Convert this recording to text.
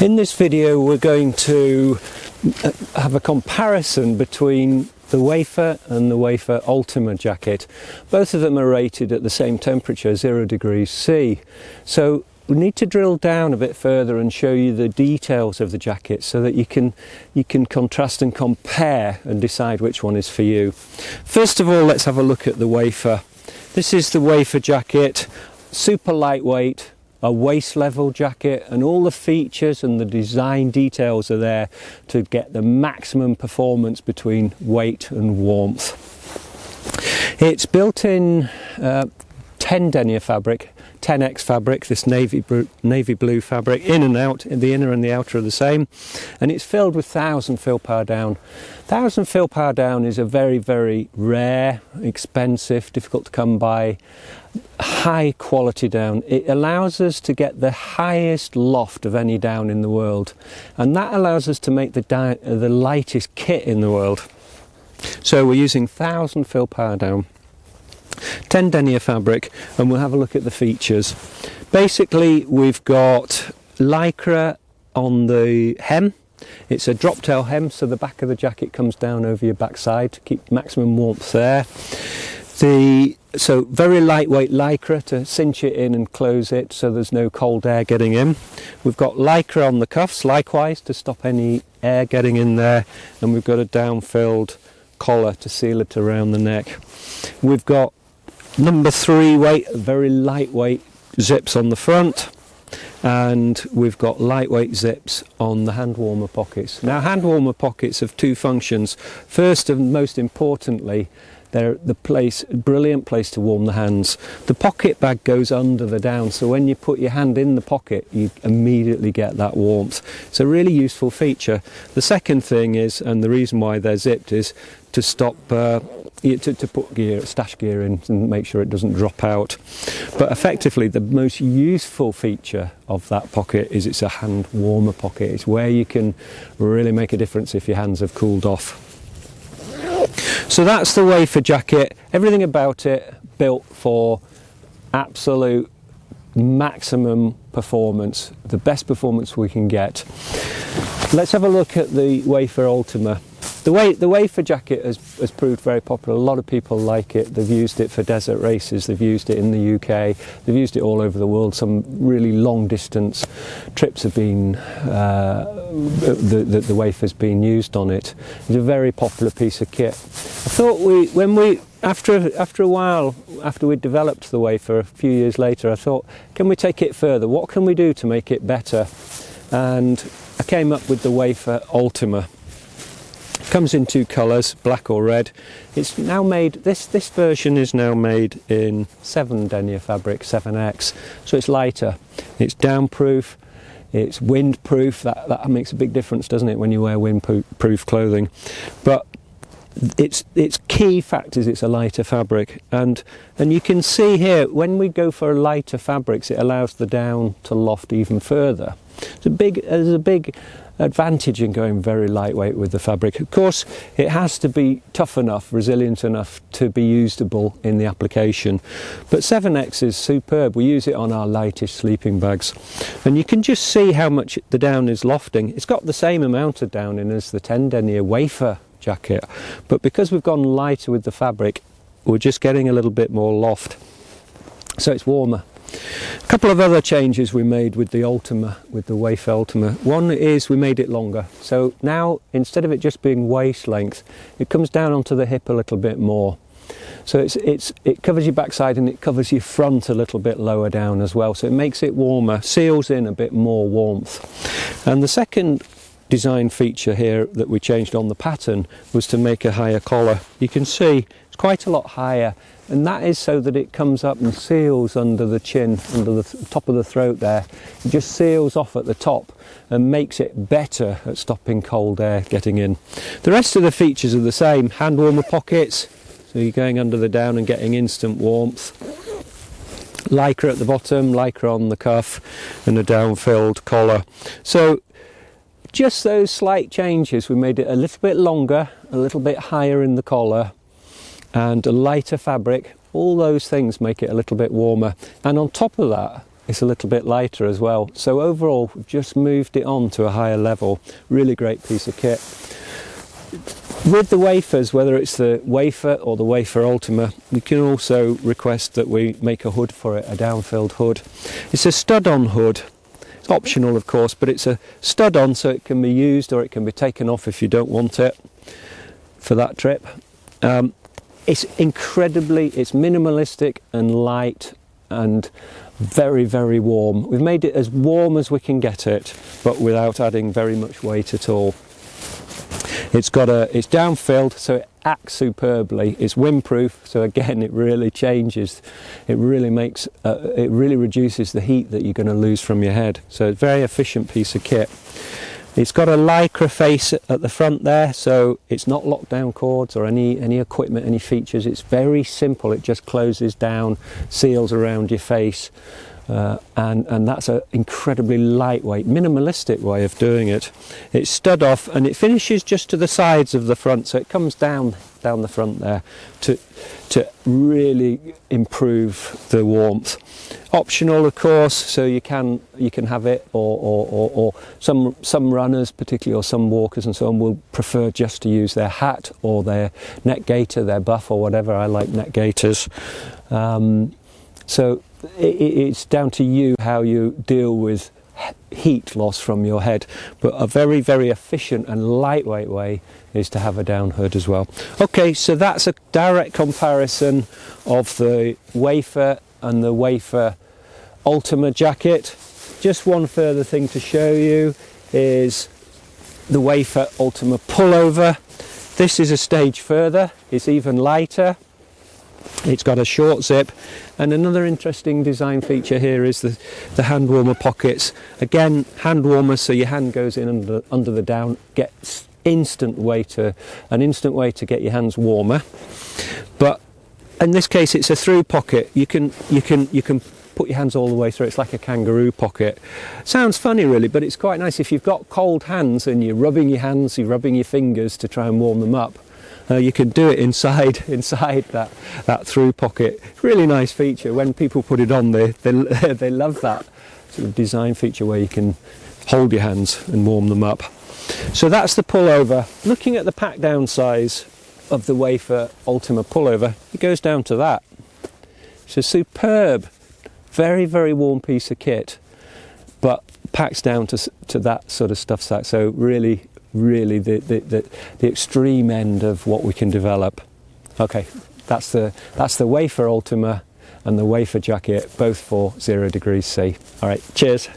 In this video we're going to have a comparison between the Wafer and the Wafer Ultima jacket. Both of them are rated at the same temperature, 0 degrees C. So we need to drill down a bit further and show you the details of the jacket so that you can contrast and compare and decide which one is for you. First of all, let's have a look at the Wafer. This is the Wafer jacket, super lightweight, a waist level jacket, and all the features and the design details are there to get the maximum performance between weight and warmth. It's built in 10 denier fabric, 10x fabric, this navy blue fabric, in and out, the inner and the outer are the same, and it's filled with 1000 fill power down. 1000 fill power down is a very, very rare, expensive, difficult to come by, high quality down. It allows us to get the highest loft of any down in the world, and that allows us to make the lightest kit in the world. So we're using 1000 fill power down, 10 denier fabric, and we'll have a look at the features. Basically, we've got lycra on the hem. It's a drop tail hem, so the back of the jacket comes down over your backside to keep maximum warmth there. So very lightweight lycra to cinch it in and close it so there's no cold air getting in. We've got lycra on the cuffs likewise to stop any air getting in there, and we've got a down-filled collar to seal it around the neck. We've got number 3 weight, very lightweight zips on the front, and we've got lightweight zips on the hand warmer pockets. Now, hand warmer pockets have 2 functions. First and most importantly, they're the brilliant place to warm the hands. The pocket bag goes under the down, so when you put your hand in the pocket, you immediately get that warmth. It's a really useful feature. The second thing is, and the reason why they're zipped, is to stop to put stash gear in and make sure it doesn't drop out. But effectively, the most useful feature of that pocket is it's a hand warmer pocket. It's where you can really make a difference if your hands have cooled off. So that's the Wafer jacket. Everything about it built for absolute maximum performance, the best performance we can get. Let's have a look at the Wafer Ultima. The Wafer jacket has proved very popular. A lot of people like it. They've used it for desert races, they've used it in the UK, they've used it all over the world. Some really long distance trips have been, the Wafer's been used on it. It's a very popular piece of kit. I thought after a while, after we'd developed the Wafer, a few years later, I thought, can we take it further? What can we do to make it better? And I came up with the Wafer Ultima. Comes in 2 colours, black or red. It's now made, this version is now made in 7 denier fabric, 7x, so it's lighter, it's downproof, it's windproof. That makes a big difference, doesn't it, when you wear windproof clothing. But its key fact is it's a lighter fabric, and you can see here, when we go for lighter fabrics, it allows the down to loft even further. There's a big advantage in going very lightweight with the fabric. Of course, it has to be tough enough, resilient enough to be usable in the application. But 7x is superb. We use it on our lightest sleeping bags. And you can just see how much the down is lofting. It's got the same amount of down in as the 10 denier Wafer jacket. But because we've gone lighter with the fabric, we're just getting a little bit more loft. So it's warmer. A couple of other changes we made with the Ultima, with the Wafer Ultima. One is we made it longer. So now, instead of it just being waist length, it comes down onto the hip a little bit more. So it covers your backside and it covers your front a little bit lower down as well. So it makes it warmer, seals in a bit more warmth. And the second design feature here that we changed on the pattern was to make a higher collar. You can see it's quite a lot higher, and that is so that it comes up and seals under the chin, under the top of the throat there. It just seals off at the top and makes it better at stopping cold air getting in. The rest of the features are the same. Hand warmer pockets, so you're going under the down and getting instant warmth. Lycra at the bottom, lycra on the cuff, and a down-filled collar. So just those slight changes, we made it a little bit longer, a little bit higher in the collar, and a lighter fabric. All those things make it a little bit warmer. And on top of that, it's a little bit lighter as well. So overall, we've just moved it on to a higher level. Really great piece of kit. With the wafers, whether it's the Wafer or the Wafer Ultima, you can also request that we make a hood for it, a down-filled hood. It's a stud-on hood. It's optional, of course, but it's a stud-on, so it can be used or it can be taken off if you don't want it for that trip. It's minimalistic and light and very, very warm. We've made it as warm as we can get it, but without adding very much weight at all. It's down-filled, so it acts superbly. It's windproof, so again, it really changes. It really reduces the heat that you're going to lose from your head. So it's a very efficient piece of kit. It's got a lycra face at the front there, so it's not lockdown cords or any equipment, any features. It's very simple. It just closes down, seals around your face. And that's an incredibly lightweight, minimalistic way of doing it. It's stud off and it finishes just to the sides of the front, so it comes down the front there to really improve the warmth. Optional, of course, so you can have it, or some runners, particularly, or some walkers and so on, will prefer just to use their hat or their neck gaiter, their buff or whatever. I like neck gaiters. So it's down to you how you deal with heat loss from your head, but a very, very efficient and lightweight way is to have a down hood as well. Okay, so that's a direct comparison of the Wafer and the Wafer Ultima jacket. Just one further thing to show you is the Wafer Ultima Pullover. This is a stage further, it's even lighter. It's got a short zip, and another interesting design feature here is the hand warmer pockets. Again, hand warmer, so your hand goes in under the down, gets an instant way to get your hands warmer. But in this case, it's a through pocket. You can put your hands all the way through. It's like a kangaroo pocket. Sounds funny, really, but it's quite nice if you've got cold hands and you're rubbing your hands, you're rubbing your fingers to try and warm them up. You can do it inside that through pocket. Really nice feature. When people put it on, they love that sort of design feature where you can hold your hands and warm them up. So that's the pullover. Looking at the pack down size of the Wafer Ultima pullover, it goes down to that. It's a superb, very, very warm piece of kit, but packs down to that sort of stuff sack. So really the extreme end of what we can develop. Okay, that's the Wafer Ultima and the Wafer Jacket, both for 0 degrees C. All right, cheers.